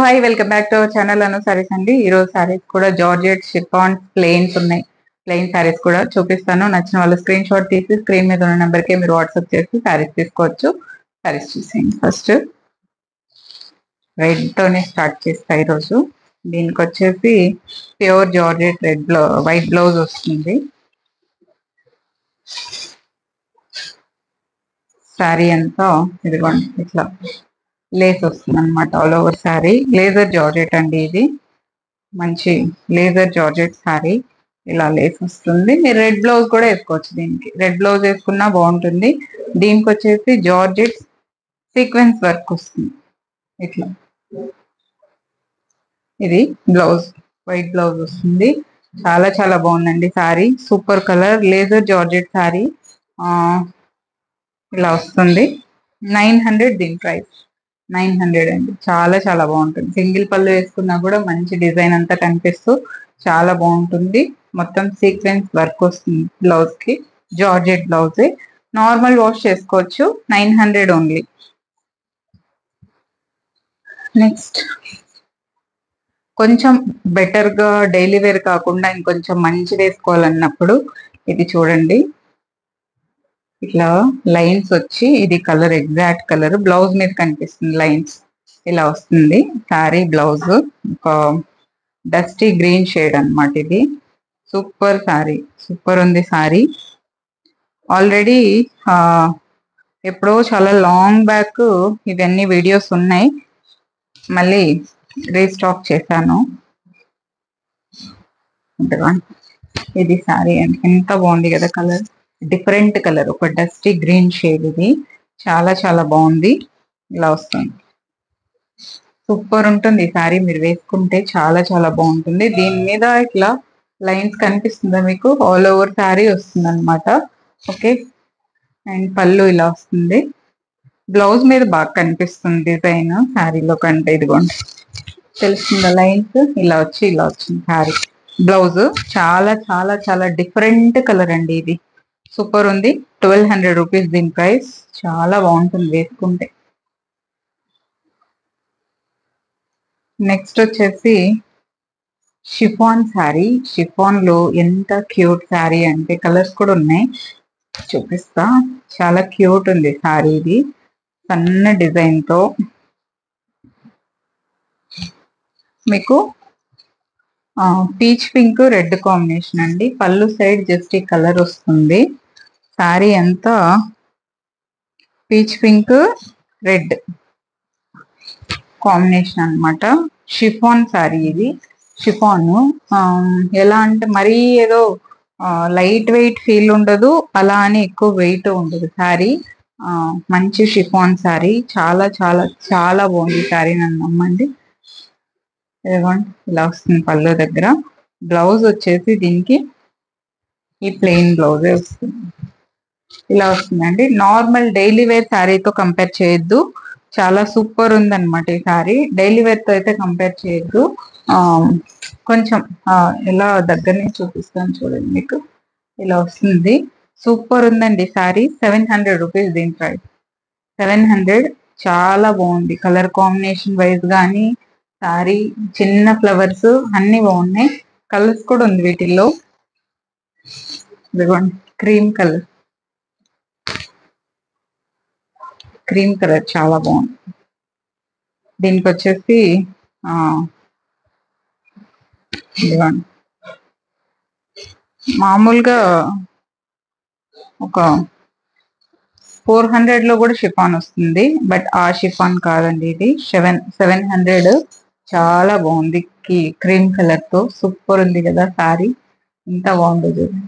Hi welcome back to our channel Anu saris అండి. ఈ రోజు సారీస్ కూడా జార్జెట్ షిఫాన్ ప్లెయిన్స్ ఉన్నాయి. ప్లెయిన్ సారీస్ కూడా చూపిస్తాను. నచ్చిన వాళ్ళు స్క్రీన్ షాట్ తీసి స్క్రీన్ మీద ఉన్న నెంబర్ కి మీరు వాట్సాప్ చేసి సారీస్ తీసుకోవచ్చు. సారీస్ చూసేయండి. ఫస్ట్ రెడ్ తోనే స్టార్ట్ చేస్తా. ఈరోజు దీనికి వచ్చేసి pure georgette red white blouse వస్తుంది. శారీ అంతా ఇదిగోండి ఇట్లా లేస్ వస్తుంది అనమాట. All over sari laser georgette అండి. ఇది మంచి లేజర్ జార్జెట్ శారీ. ఇలా లేస్ వస్తుంది. మీరు రెడ్ బ్లౌజ్ కూడా వేసుకోవచ్చు. దీనికి రెడ్ బ్లౌజ్ వేసుకున్నా బాగుంటుంది. దీనికి వచ్చేసి జార్జెట్ సీక్వెన్స్ వర్క్ వస్తుంది. ఇట్లా ఇది బ్లౌజ్ వైట్ బ్లౌజ్ వస్తుంది. చాలా చాలా బాగుందండి sari. Super colour laser georgette sari. ఇలా వస్తుంది. 900 దీని ప్రైస్ 900 అండి. చాలా చాలా బాగుంటుంది. సింగిల్ పళ్ళు వేసుకున్నా కూడా మంచి డిజైన్ అంతా కనిపిస్తూ చాలా బాగుంటుంది. మొత్తం సీక్వెన్స్ వర్క్ వస్తుంది బ్లౌజ్ కి. జార్జెట్ బ్లౌజ్ నార్మల్ వాష్ చేసుకోవచ్చు. 900 ఓన్లీ. నెక్స్ట్ కొంచెం బెటర్ గా డైలీ వేర్ కాకుండా ఇంకొంచెం మంచి వేసుకోవాలన్నప్పుడు ఇది చూడండి. ఇట్లా లైన్స్ వచ్చి ఇది కలర్ ఎగ్జాక్ట్ కలర్ బ్లౌజ్ మీద కనిపిస్తుంది. లైన్స్ ఇలా వస్తుంది. శారీ బ్లౌజ్ ఒక డస్టీ గ్రీన్ షేడ్ అన్నమాట. ఇది సూపర్ శారీ. సూపర్ ఉంది శారీ. ఆల్రెడీ ఎప్పుడో చాలా లాంగ్ బ్యాక్ ఇవన్నీ వీడియోస్ ఉన్నాయి. మళ్ళీ రీస్టాక్ చేశాను. ఇది శారీ అండి. ఎంత బాగుంది కదా కలర్. డిఫరెంట్ కలర్ ఒక డస్టీ గ్రీన్ షేడ్. ఇది చాలా చాలా బాగుంది. ఇలా వస్తుంది. సూపర్ ఉంటుంది ఈ శారీ. మీరు వేసుకుంటే చాలా చాలా బాగుంటుంది. దీని మీద ఇట్లా లైన్స్ కనిపిస్తుందా మీకు? ఆల్ ఓవర్ శారీ వస్తుంది అనమాట. ఓకే. అండ్ పళ్ళు ఇలా వస్తుంది. బ్లౌజ్ మీద బాగా కనిపిస్తుంది డిజైన్ శారీలో కంటే. ఇదిగోండి తెలుస్తుందా లైన్స్ ఇలా వచ్చి ఇలా వచ్చింది శారీ. బ్లౌజ్ చాలా చాలా చాలా డిఫరెంట్ కలర్ అండి. ఇది సూపర్ ఉంది. 1200 రూపీస్ దీని ప్రైస్. చాలా బాగుంటుంది వేసుకుంటే. నెక్స్ట్ వచ్చేసి షిఫాన్ శారీ. షిఫాన్ లో ఎంత క్యూట్ శారీ అంటే కలర్స్ కూడా ఉన్నాయి, చూపిస్తా. చాలా క్యూట్ ఉంది శారీ. ఇది సన్న డిజైన్ తో మీకు పీచ్ పింక్ రెడ్ కాంబినేషన్ అండి. పళ్ళు సైడ్ జస్ట్ ఈ కలర్ వస్తుంది. శారీ అంతా పీచ్ పింక్ రెడ్ కాంబినేషన్ అన్నమాట. షిఫాన్ శారీ ఇది. షిఫాన్ ఎలా అంటే మరీ ఏదో లైట్ వెయిట్ ఫీల్ ఉండదు, అలా అని ఎక్కువ వెయిట్ ఉండదు శారీ. మంచి షిఫాన్ శారీ. చాలా చాలా చాలా బాగుంది శారీ. నన్ను నమ్మండి. ఇదిగోండి ఇలా వస్తుంది పళ్ళు దగ్గర. బ్లౌజ్ వచ్చేసి దీనికి ఈ ప్లెయిన్ బ్లౌజే వస్తుంది. ఇలా వస్తుందండి. నార్మల్ డైలీ వేర్ శారీతో కంపేర్ చేయొద్దు. చాలా సూపర్ ఉందన్నమాట ఈ శారీ. డైలీ వేర్ తో అయితే కంపేర్ చేయొద్దు. కొంచెం ఇలా దగ్గర నుంచి చూపిస్తాను చూడండి. మీకు ఇలా వస్తుంది. సూపర్ ఉందండి శారీ. 700 రూపీస్ దీని ప్రైస్. 700. చాలా బాగుంది. కలర్ కాంబినేషన్ వైజ్ కానీ శారీ చిన్న ఫ్లవర్స్ అన్ని బాగున్నాయి. కలర్స్ కూడా ఉంది వీటిల్లో. ఇదిగోండి క్రీమ్ కలర్. క్రీమ్ కలర్ చాలా బాగుంది. దీనికి వచ్చేసి ఇదిగోండి మామూలుగా ఒక 400 లో కూడా షిఫాన్ వస్తుంది. బట్ ఆ షిఫాన్ కాదండి ఇది. 700. చాలా బాగుంది. క్రీమ్ కలర్ తో సూపర్ ఉంది కదా శారీ. ఎంత బాగుందో చూడండి.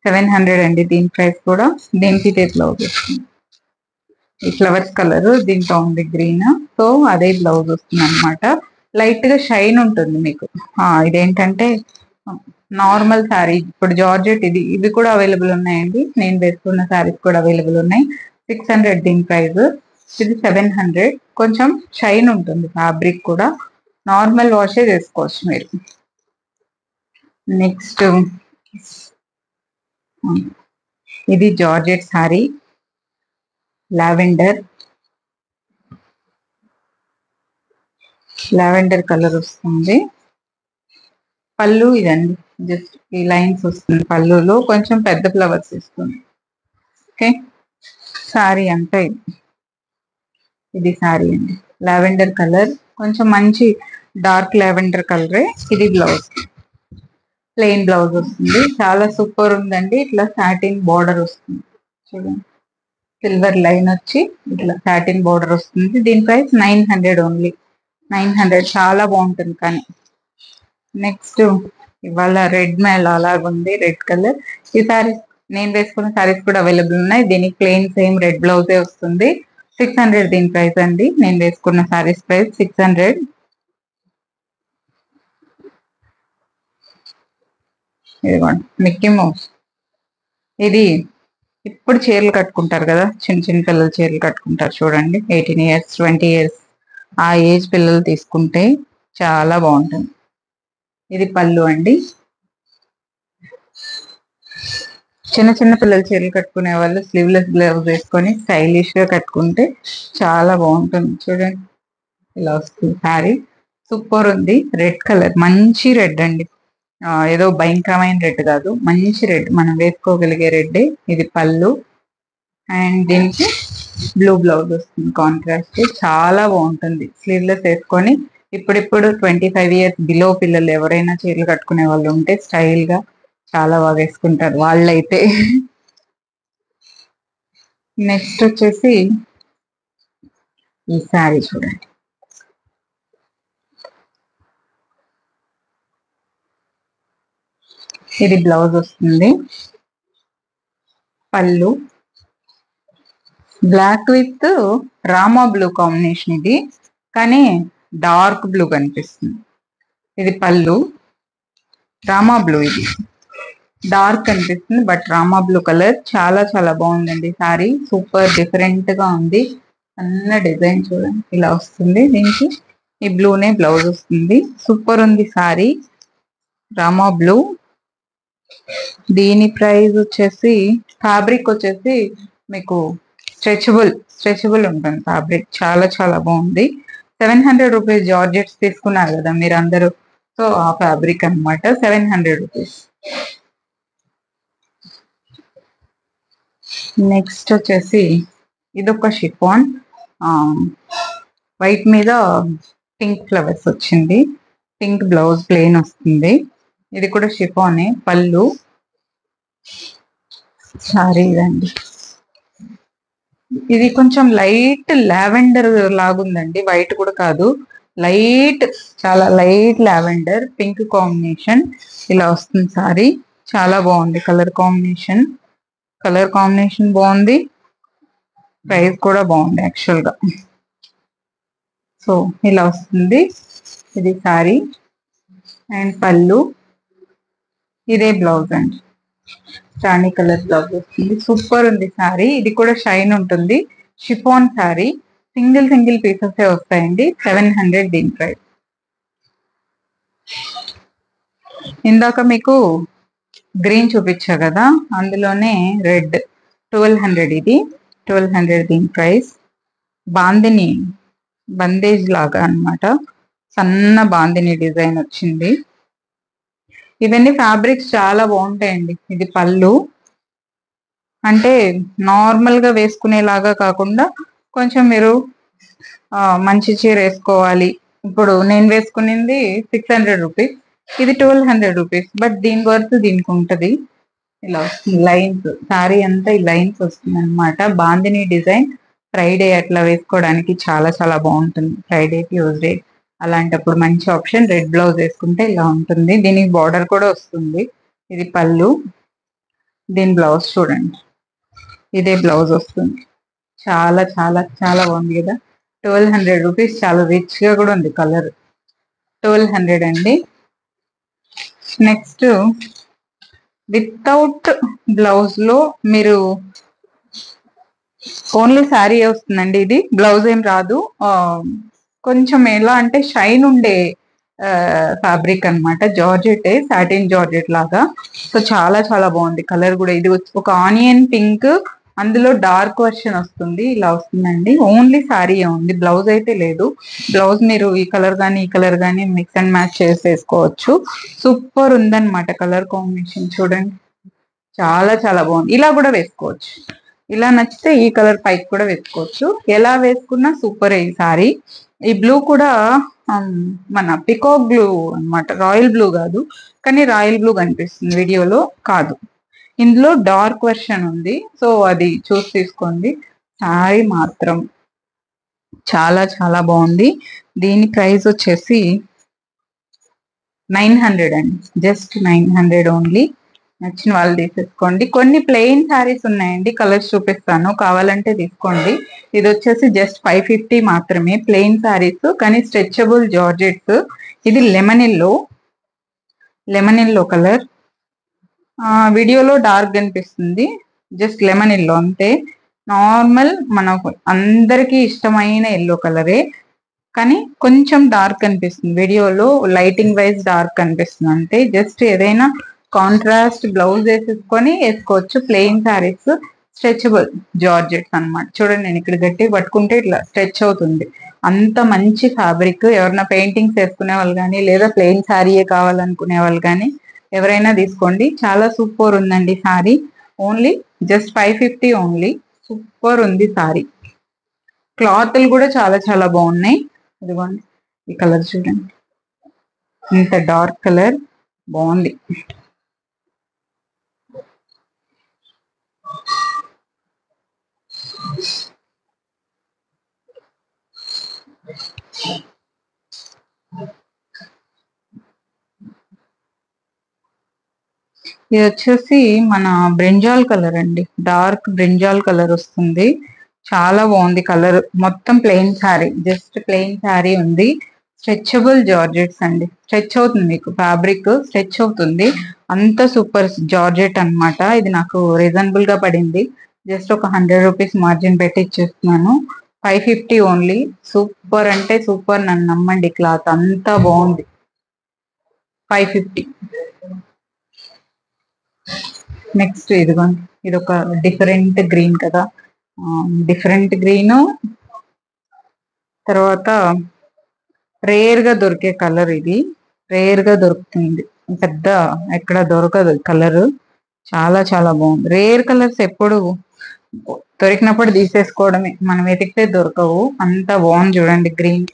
700 అండి దీని ప్రైస్ కూడా. దీనికి బ్లౌజ్ వస్తుంది. ఈ ఫ్లవర్స్ కలర్ దీంట్లో ఉంది గ్రీన్. సో అదే బ్లౌజ్ వస్తుంది అనమాట. లైట్ గా షైన్ ఉంటుంది మీకు. ఇదేంటంటే నార్మల్ శారీ. ఇప్పుడు జార్జెట్ ఇవి కూడా అవైలబుల్ ఉన్నాయండి. నేను వేసుకున్న శారీస్ కూడా అవైలబుల్ ఉన్నాయి. 600 దీని ప్రైస్. ఇది 700. కొంచెం షైన్ ఉంటుంది ఫ్యాబ్రిక్ కూడా. నార్మల్ వాషే చేసుకోవచ్చు మీరు. నెక్స్ట్ ఇది georgette sari. Lavender lavender colour వస్తుంది. పళ్ళు ఇదండి, జస్ట్ ఈ లైన్స్ వస్తుంది. పళ్ళులో కొంచెం పెద్ద ఫ్లవర్స్ ఇస్తుంది. ఓకే, సారీ అంతా ఇది సారీ అండి. లావెండర్ కలర్, కొంచెం మంచి డార్క్ లావెండర్ కలరే. ఇది బ్లౌజ్, ప్లెయిన్ బ్లౌజ్ వస్తుంది. చాలా సూపర్ ఉందండి. ఇట్లా సాటిన్ బార్డర్ వస్తుంది చూడండి, సిల్వర్ లైన్ వచ్చి ఇట్లా సాటిన్ బార్డర్ వస్తుంది. దీని ప్రైస్ 900 ఓన్లీ, 900. చాలా బాగుంటుంది. కానీ నెక్స్ట్ ఇవాళ రెడ్ మేల్ అలాగుంది, రెడ్ కలర్. ఈ సారీస్ నేను వేసుకున్న సారీస్ కూడా అవైలబుల్ ఉన్నాయి. దీనికి ప్లెయిన్ సేమ్ రెడ్ బ్లౌజే వస్తుంది. 600 దీని ప్రైస్ అండి. నేను వేసుకున్న సారీస్ ప్రైస్ 600. ఇదిగోండి మిక్కీ మౌస్. ఇది ఇప్పుడు చీరలు కట్టుకుంటారు కదా, చిన్న చిన్న పిల్లలు చీరలు కట్టుకుంటారు చూడండి. 18 ఇయర్స్ 20 ఇయర్స్ ఆ ఏజ్ పిల్లలు తీసుకుంటే చాలా బాగుంటుంది. ఇది పళ్ళు అండి. చిన్న చిన్న పిల్లలు చీరలు కట్టుకునే వాళ్ళు స్లీవ్లెస్ బ్లౌజ్ వేసుకొని స్టైలిష్ గా కట్టుకుంటే చాలా బాగుంటుంది. చూడండి ఇలా వస్తుంది శారీ. సూపర్ ఉంది. రెడ్ కలర్, మంచి రెడ్ అండి. ఏదో భయంకరమైన రెడ్ కాదు, మంచి రెడ్, మనం వేసుకోగలిగే రెడ్. ఇది పళ్ళు అండ్ దీనికి బ్లూ బ్లౌజ్ వస్తుంది కాంట్రాస్ట్. చాలా బాగుంటుంది స్లీవ్లెస్ వేసుకొని. ఇప్పుడిప్పుడు 25 ఇయర్స్ బిలో పిల్లలు ఎవరైనా చీరలు కట్టుకునే వాళ్ళు ఉంటే స్టైల్ గా చాలా బాగా వేసుకుంటారు వాళ్ళైతే. నెక్స్ట్ వచ్చేసి ఈ శారీ చూడండి. ఇది బ్లౌజ్ వస్తుంది, పళ్ళు black with Rama blue combination. ఇది కానీ డార్క్ బ్లూ కనిపిస్తుంది. ఇది పళ్ళు, రామా బ్లూ. ఇది డార్క్ కనిపిస్తుంది బట్ రామా బ్లూ కలర్. చాలా చాలా బాగుందండి సారీ. సూపర్ డిఫరెంట్ గా ఉంది. అన్న డిజైన్ చూడండి ఇలా వస్తుంది. దీనికి ఈ బ్లూనే బ్లౌజ్ వస్తుంది. సూపర్ ఉంది సారీ, రామా బ్లూ. దీని ప్రైస్ వచ్చేసి, ఫ్యాబ్రిక్ వచ్చేసి మీకు స్ట్రెచబుల్ ఉంటుంది ఫ్యాబ్రిక్. చాలా చాలా బాగుంది. 700 రూపీస్. జార్జెట్స్ తీసుకున్నారు కదా మీరు అందరూ, సో ఆ ఫ్యాబ్రిక్ అనమాట. 700 రూపీస్. నెక్స్ట్ వచ్చేసి ఇదొక షిఫాన్, వైట్ మీద పింక్ ఫ్లవర్స్ వచ్చింది. పింక్ బ్లౌజ్ ప్లెయిన్ వస్తుంది. ఇది కూడా షిఫానే. పళ్ళు సారీ ఇదండి. ఇది కొంచెం లైట్ లావెండర్ లాగుందండి, వైట్ కూడా కాదు, లైట్, చాలా లైట్ లావెండర్ పింక్ కాంబినేషన్ ఇలా వస్తుంది సారీ. చాలా బాగుంది కలర్ కాంబినేషన్. బాగుంది. ప్రైస్ కూడా బాగుంది యాక్చువల్ గా. సో ఇలా వస్తుంది. ఇది సారీ అండ్ పళ్ళు. ఇదే బ్లౌజ్ అండి, రాణి కలర్ బ్లౌజ్ వస్తుంది. సూపర్ ఉంది సారీ. ఇది కూడా షైన్ ఉంటుంది. Chiffon sorry. సింగిల్ పీసెస్ వస్తాయండి. 700 దీని ప్రైస్. ఇందాక మీకు గ్రీన్ చూపించా కదా, అందులోనే రెడ్ 1200. ఇది 1200 దీని ప్రైస్. బాందిని బందేజ్ లాగా అన్నమాట, సన్న బాందిని డిజైన్ వచ్చింది. ఇవన్నీ ఫ్యాబ్రిక్స్ చాలా బాగుంటాయండి. ఇది పళ్ళు, అంటే నార్మల్ గా వేసుకునేలాగా కాకుండా కొంచెం మీరు మంచి చీర వేసుకోవాలి. ఇప్పుడు నేను వేసుకునింది 600 రూపీస్, ఇది 1200 రూపీస్. బట్ దీని వర్త్ దీనికి ఉంటది. ఇలా వస్తుంది లైన్స్, సారీ అంతా ఈ లైన్స్ వస్తుంది అనమాట. బాందిని డిజైన్. ఫ్రైడే అట్లా వేసుకోవడానికి చాలా చాలా బాగుంటుంది. ఫ్రైడే ట్యూస్డే అలాంటప్పుడు మంచి ఆప్షన్. రెడ్ బ్లౌజ్ వేసుకుంటే ఇలా ఉంటుంది. దీనికి బార్డర్ కూడా వస్తుంది. ఇది పళ్ళు, దీని బ్లౌజ్ చూడండి. ఇదే బ్లౌజ్ వస్తుంది. చాలా చాలా చాలా బాగుంది కదా. 1200 రూపీస్. చాలా రిచ్ గా కూడా ఉంది కలర్. 1200 అండి. నెక్స్ట్ వితౌట్ బ్లౌజ్ లో మీరు ఓన్లీ శారీ వస్తుందండి. ఇది బ్లౌజ్ ఏం రాదు. కొంచెం ఎలా అంటే షైన్ ఉండే ఫ్యాబ్రిక్ అనమాట. జార్జెట్, సాటిన్ జార్జెట్ లాగా. సో చాలా చాలా బాగుంది కలర్ కూడా. ఇది ఒక ఆనియన్ పింక్ అందులో డార్క్ వర్షన్ వస్తుంది, ఇలా వస్తుందండి. ఓన్లీ శారీ ఉంది, బ్లౌజ్ అయితే లేదు. బ్లౌజ్ మీరు ఈ కలర్ కానీ ఈ కలర్ కానీ మిక్స్ అండ్ మ్యాచ్ చేసి వేసుకోవచ్చు. సూపర్ ఉందన్నమాట కలర్ కాంబినేషన్. చూడండి, చాలా చాలా బాగుంది. ఇలా కూడా వేసుకోవచ్చు, ఇలా నచ్చితే ఈ కలర్ పైకి కూడా వేసుకోవచ్చు. ఎలా వేసుకున్నా సూపర్ ఈ సారీ. ఈ బ్లూ కూడా మన పికాక్ బ్లూ అన్నమాట, రాయల్ బ్లూ కాదు, కానీ రాయల్ బ్లూ కనిపిస్తుంది వీడియోలో, కాదు. ఇందులో డార్క్ వర్షన్ ఉంది, సో అది చూసి తీసుకోండి. సారీ మాత్రం చాలా చాలా బాగుంది. దీని ప్రైస్ వచ్చేసి 900 అండి, జస్ట్ 900 ఓన్లీ. నచ్చిన వాళ్ళు తీసేసుకోండి. కొన్ని ప్లెయిన్ శారీస్ ఉన్నాయండి, కలర్స్ చూపిస్తాను, కావాలంటే తీసుకోండి. ఇది వచ్చేసి జస్ట్ 550 మాత్రమే, ప్లెయిన్ శారీస్ కానీ స్ట్రెచబుల్ జార్జెట్స్. ఇది లెమన్ ఎల్లో కలర్. వీడియోలో డార్క్ కనిపిస్తుంది, జస్ట్ లెమన్ ఎల్లో అంతే. నార్మల్ మనకు అందరికీ ఇష్టమైన ఎల్లో కలరే, కానీ కొంచెం డార్క్ కనిపిస్తుంది వీడియోలో, లైటింగ్ వైజ్ డార్క్ కనిపిస్తుంది అంతే. జస్ట్ ఏదైనా కాంట్రాస్ట్ బ్లౌజ్ వేసేసుకొని వేసుకోవచ్చు. ప్లెయిన్ శారీస్ స్ట్రెచబుల్ జార్జెట్స్ అన్నమాట. చూడండి, నేను ఇక్కడ గట్టిగా పట్టుకుంటే ఇట్లా స్ట్రెచ్ అవుతుంది, అంత మంచి ఫ్యాబ్రిక్. ఎవరైనా పెయింటింగ్స్ వేసుకునే వాళ్ళు కానీ, లేదా ప్లెయిన్ శారీయే కావాలనుకునే వాళ్ళు కానీ ఎవరైనా తీసుకోండి. చాలా సూపర్ ఉందండి sorry. Only just 550 only. Super ఉంది సారీ. క్లాత్లు కూడా చాలా చాలా బాగున్నాయి. ఇదిగోండి, ఈ కలర్ చూడండి, ఇంత డార్క్ కలర్ బాగుంది. ఇది వచ్చేసి మన బ్రింజాల్ కలర్ అండి, డార్క్ బ్రింజాల్ కలర్ వస్తుంది. చాలా బాగుంది కలర్. మొత్తం plain sari, just plain sari ఉంది. స్ట్రెచబుల్ జార్జెట్స్ అండి, స్ట్రెచ్ అవుతుంది, మీకు ఫ్యాబ్రిక్ స్ట్రెచ్ అవుతుంది. అంత సూపర్ జార్జెట్ అన్నమాట. ఇది నాకు రీజనబుల్ గా పడింది, జస్ట్ ఒక 100 రూపీస్ మార్జిన్ పెట్టి ఇచ్చేస్తున్నాను. 550 ఓన్లీ. సూపర్ అంటే సూపర్, నన్ను నమ్మండి, క్లాత్ అంతా బాగుంది. 550. నెక్స్ట్ ఇదిగోండి, ఇది ఒక డిఫరెంట్ గ్రీన్ కదా, డిఫరెంట్ గ్రీన్. తర్వాత రేర్ గా దొరికే కలర్ ఇది, రేర్ గా దొరుకుతుంది, పెద్ద ఎక్కడ దొరకదు కలర్. చాలా చాలా బాగుంది. రేర్ కలర్స్ ఎప్పుడు దొరికినప్పుడు తీసేసుకోవడమే, మనం వెతికితే దొరకవు. అంత బాగుంది చూడండి గ్రీన్.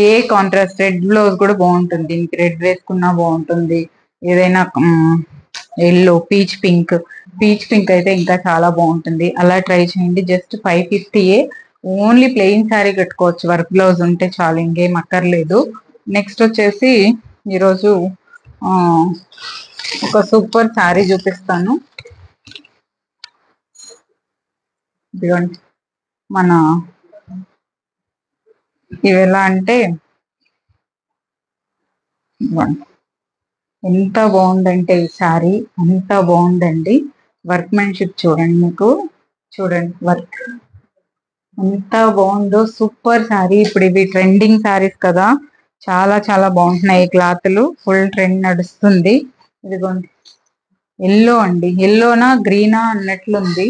ఏ కాంట్రాస్ట్, రెడ్ బ్లౌజ్ కూడా బాగుంటుంది దీనికి, రెడ్ వేసుకున్నా బాగుంటుంది. ఏదైనా ఎల్లో, పీచ్ పింక్ అయితే ఇంకా చాలా బాగుంటుంది. అలా ట్రై చేయండి. జస్ట్ 550ఏ. ఓన్లీ ప్లెయిన్ శారీ కట్టుకోవచ్చు, వర్క్ బ్లౌజ్ ఉంటే చాలు, ఇంకేం అక్కర్లేదు. నెక్స్ట్ వచ్చేసి ఈరోజు ఒక సూపర్ శారీ చూపిస్తాను. ఇదిగోండి, మన ఇవి ఎలా అంటే, ఎంత బాగుందంటే ఈ శారీ, అంత బాగుందండి. వర్క్మెన్షిప్ చూడండి, మీకు చూడండి వర్క్ ఎంత బాగుందో. సూపర్ శారీ. ఇప్పుడు ఇవి ట్రెండింగ్ శారీస్ కదా, చాలా చాలా బాగుంటున్నాయి. క్లాత్లు ఫుల్ ట్రెండ్ నడుస్తుంది. ఇదిగోండి, ఎల్లో అండి, ఎల్లోనా గ్రీనా అన్నట్లుంది.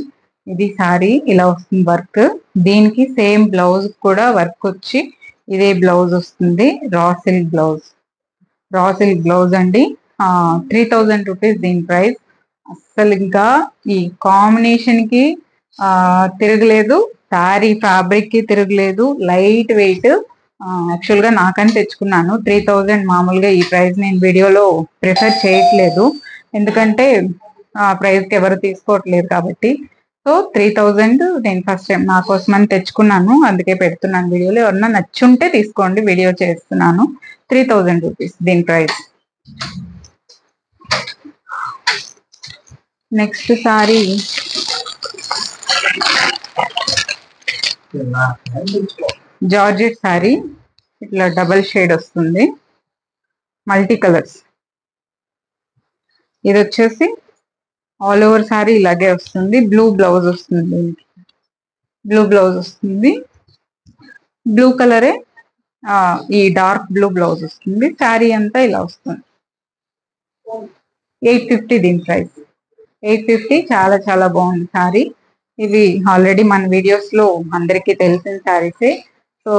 ఇది శారీ ఇలా వస్తుంది వర్క్. దీనికి సేమ్ బ్లౌజ్ కూడా వర్క్ వచ్చి ఇదే బ్లౌజ్ వస్తుంది. రా సిల్క్ బ్లౌజ్ అండి. 3000 రూపీస్ దీని ప్రైస్. అస్సలు ఇంకా ఈ కాంబినేషన్ కి తిరగలేదు, శారీ ఫ్యాబ్రిక్ కి తిరగలేదు, లైట్ వెయిట్. యాక్చువల్ గా నాకని తెచ్చుకున్నాను 3000. మామూలుగా ఈ ప్రైస్ నేను వీడియోలో ప్రిఫర్ చేయట్లేదు, ఎందుకంటే ఆ ప్రైస్ కి ఎవరు తీసుకోవట్లేదు కాబట్టి. సో 3000 నేను ఫస్ట్ టైం నా కోసమని తెచ్చుకున్నాను, అందుకే పెడుతున్నాను వీడియోలో. ఎవరన్నా నచ్చుంటే తీసుకోండి, వీడియో చేస్తున్నాను. 3000 రూపీస్ దీని price. Next sorry georgette sorry, ఇట్లా డబల్ షేడ్ వస్తుంది, మల్టీ కలర్స్. ఇది వచ్చేసి ఆల్ ఓవర్ సారీ ఇలాగే వస్తుంది. బ్లూ బ్లౌజ్ వస్తుంది, బ్లూ బ్లౌజ్ వస్తుంది, బ్లూ కలరే ఈ డార్క్ బ్లూ బ్లౌజ్ వస్తుంది. శారీ అంతా ఇలా వస్తుంది. 850 దీని ప్రైస్. 850. చాలా చాలా బాగుంది శారీ. ఇవి ఆల్రెడీ మన వీడియోస్ లో అందరికీ తెలిసిన శారీసే. సో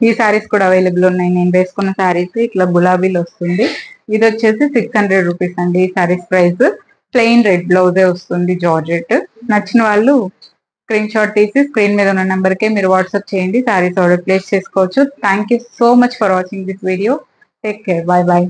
ఈ శారీస్ కూడా అవైలబుల్ ఉన్నాయి. నేను వేసుకున్న శారీస్ ఇట్లా గులాబీలు వస్తుంది. ఇది వచ్చేసి 600 రూపీస్ అండి ఈ శారీస్ ప్రైస్. ప్లెయిన్ రెడ్ బ్లౌజే వస్తుంది జార్జెట్. నచ్చిన వాళ్ళు స్క్రీన్ షాట్ తీసి స్క్రీన్ మీద ఉన్న నెంబర్కే మీరు వాట్సాప్ చేయండి. శారీస్ ఆర్డర్ ప్లేస్ చేసుకోవచ్చు. Thank you so much for watching this video. Take care. By by.